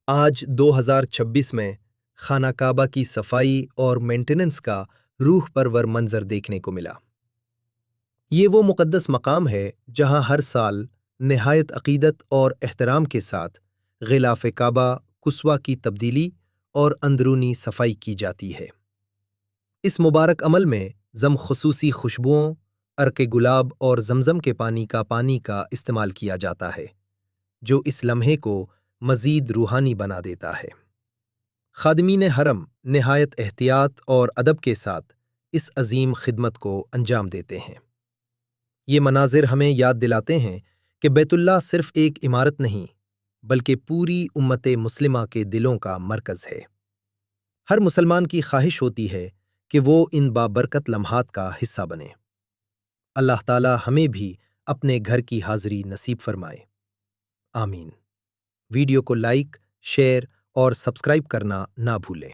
آج 2026 میں خانہ کعبہ کی صفائی اور مینٹیننس کا روح پرور منظر دیکھنے کو ملا۔ یہ وہ مقدس مقام ہے جہاں ہر سال نہایت عقیدت اور احترام کے ساتھ غلاف کعبہ کسوہ کی تبدیلی اور اندرونی صفائی کی جاتی ہے۔ اس مبارک عمل میں خصوصی خوشبوؤں، عرق گلاب اور زمزم کے پانی کا استعمال کیا جاتا ہے، جو اس لمحے کو مزید روحانی بنا دیتا ہے۔ خادمین حرم نہایت احتیاط اور ادب کے ساتھ اس عظیم خدمت کو انجام دیتے ہیں۔ یہ مناظر ہمیں یاد دلاتے ہیں کہ بیت اللہ صرف ایک عمارت نہیں، بلکہ پوری امت مسلمہ کے دلوں کا مرکز ہے۔ ہر مسلمان کی خواہش ہوتی ہے کہ وہ ان بابرکت لمحات کا حصہ بنے۔ اللہ تعالی ہمیں بھی اپنے گھر کی حاضری نصیب فرمائے، آمین۔ ویڈیو کو لائک، شیئر اور سبسکرائب کرنا نہ بھولیں۔